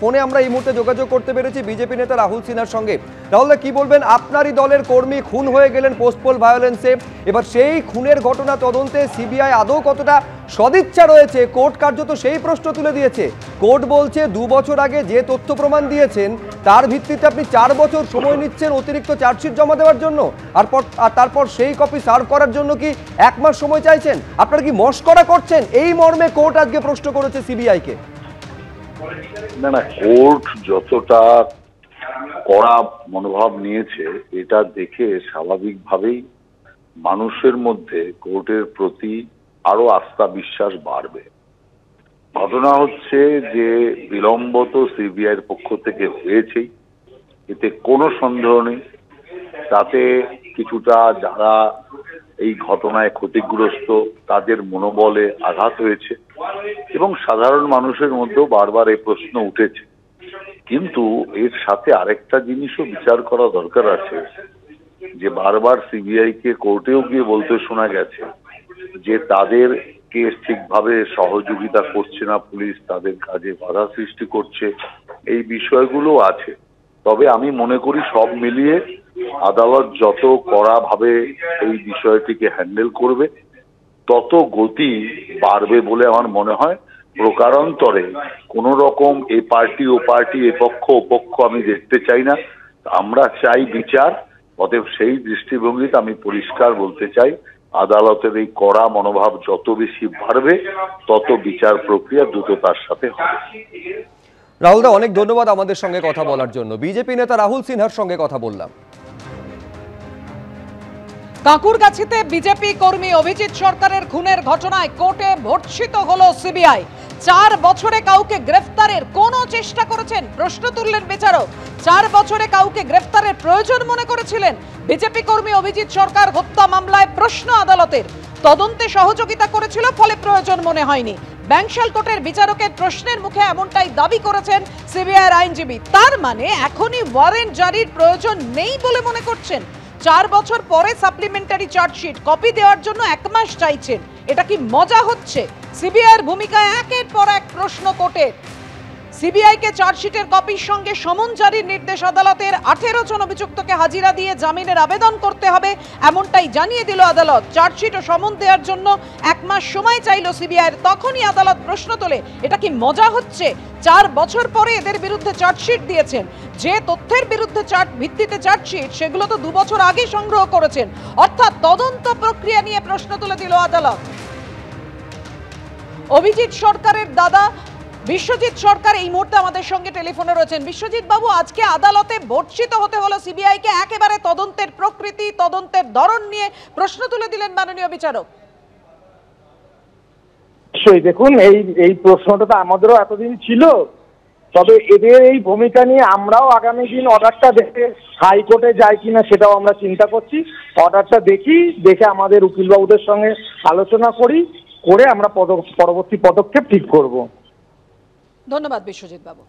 ফোনে আমরা এই মুহূর্তে যোগাযোগ করতে পেরেছি বিজেপি নেতা রাহুল সিনহার সঙ্গে। রাহুল, কি বলবেন? আপনারই দলের কর্মী খুন হয়ে গেলেন পোস্টপোল ভায়োলেন্সে। এবার সেই খুনের ঘটনা তদন্তে সিবিআই আদৌ কতটা সদিচ্ছা রয়েছে? কোর্ট কার্যত সেই প্রশ্ন তুলে দিয়েছে। কোর্ট বলছে 2 বছর আগে যে তথ্য প্রমাণ দিয়েছেন তার ভিত্তিতে আপনি 4 বছর সময় নিচ্ছেন অতিরিক্ত চার্জশিট জমা দেওয়ার জন্য, আর তারপর সেই কপি সার্ভ করার জন্য কি 1 মাস সময় চাইছেন? আপনারা কি মস্করা করছেন? এই মর্মে কোর্ট আজকে প্রশ্ন করেছে সিবিআই কে। না না, কোর্ট যতটা কড়া মনোভাব নিয়েছে এটা দেখে স্বাভাবিকভাবেই মানুষের মধ্যে কোর্টের প্রতি আরো আস্থা বিশ্বাস বাড়বে। ঘটনা হচ্ছে যে বিলম্ব তো সিবিআই এর পক্ষ থেকে হয়েছেই, এতে কোনো সন্দেহ নেই। তাতে কিছুটা যারা এই ঘটনায় ক্ষতিগ্রস্ত তাদের মনোবলে আঘাত হয়েছে এবং সাধারণ মানুষের মধ্যেও বারবার এই প্রশ্ন উঠেছে। কিন্তু এর সাথে আরেকটা জিনিসও বিচার করা দরকার আছে, যে বারবার সিবিআই কে কোর্টেও গিয়ে বলতে শোনা গেছে যে তাদের কেস ঠিকভাবে সহযোগিতা করছে না পুলিশ, তাদের কাজে বাধা সৃষ্টি করছে, এই বিষয়গুলো আছে। তবে আমি মনে করি সব মিলিয়ে আদালত যত কড়া ভাবে এই বিষয়টিকে হ্যান্ডেল করবে তত গতি বাড়বে বলে আমার মনে হয়। প্রকারান্তরে কোন রকম এ পার্টি ও পার্টি, এ পক্ষ ও পক্ষ আমি দেখতে চাই না। আমরা চাই বিচার। অতএব সেই দৃষ্টিভঙ্গিতে আমি পরিষ্কার বলতে চাই, আদালতের এই কড়া মনোভাব যত বেশি বাড়বে তত বিচার প্রক্রিয়া দ্রুততার সাথে হবে। রাহুল দা, অনেক ধন্যবাদ আমাদের সঙ্গে কথা বলার জন্য। বিজেপি নেতা রাহুল সিনহার সঙ্গে কথা বললাম। কাঁকুরগাছিতে বিজেপি কর্মী অভিজিৎ সরকারের খুনের ঘটনায় কোর্টে ভর্ৎসিত হলো সিবিআই। 4 বছরে কাউকে গ্রেফতারের কোন চেষ্টা করেছেন প্রশ্ন তুললেন বিচারক। 4 বছরে কাউকে গ্রেফতারের প্রয়োজন মনে করেছিলেন? বিজেপি কর্মী অভিজিৎ সরকার হত্যা মামলায় প্রশ্ন আদালতের। তদন্তে সহযোগিতা করেছিল, ফলে প্রয়োজন মনে হয়নি। ব্যাংশাল কোর্টের বিচারকের প্রশ্নের মুখে এমনটাই দাবি করেছেন সিবিআইয়ের আইনজীবী। তার মানে এখনই ওয়ারেন্ট জারির প্রয়োজন নেই বলে মনে করছেন। 4 বছর পরে সাপ্লিমেন্টারি চার্জশিট কপি দেওয়ার জন্য 1 মাস চাইছেন। এটা কি মজা হচ্ছে? সিবিআইয়ের ভূমিকায় একের পর এক প্রশ্ন কোর্টের। সিবিআইকে চার্জশিটের কপির সঙ্গে সমন জারির নির্দেশ আদালতের। 18 জন অভিযুক্তকে হাজিরা দিয়ে জামিনের আবেদন করতে হবে, এমনটাই জানিয়ে দিল আদালত। চার্জশিট ও সমন দেওয়ার জন্য 1 মাস সময় চাইল সিবিআইয়ের। তখনই আদালত প্রশ্ন তোলে, এটা কি মজা হচ্ছে? 4 বছর পরে এদের বিরুদ্ধে চার্জশিট দিয়েছেন। যে তথ্যের বিরুদ্ধে ভিত্তিতে চার্জশিট সেগুলো তো 2 বছর আগে সংগ্রহ করেছেন। অর্থাৎ তদন্ত প্রক্রিয়া নিয়ে প্রশ্ন তুলে দিল আদালত। অভিজিৎ সরকারের দাদা বিশ্বজিৎ সরকার এই মুহূর্তে আমাদের সঙ্গে টেলিফোনে রয়েছেন। বিশ্বজিৎ বাবু, আজকে আদালতে ভর্ৎসিত হতে হলো সিবিআই কে। একেবারে তদন্তের প্রকৃতি, তদন্তের ধরন নিয়ে প্রশ্ন তুলে দিলেন মাননীয় বিচারক। দেখুন, এই প্রশ্নটা তো আমাদেরও এতদিন ছিল, তবে এদের এই ভূমিকা নিয়ে আমরাও আগামী দিন অর্ডারটা দেখে হাইকোর্টে যাই কিনা সেটাও আমরা চিন্তা করছি। অর্ডারটা দেখে আমাদের উকিলবাবুদের সঙ্গে আলোচনা করে আমরা পরবর্তী পদক্ষেপ ঠিক করব। ধন্যবাদ বিশ্বজিৎ বাবু।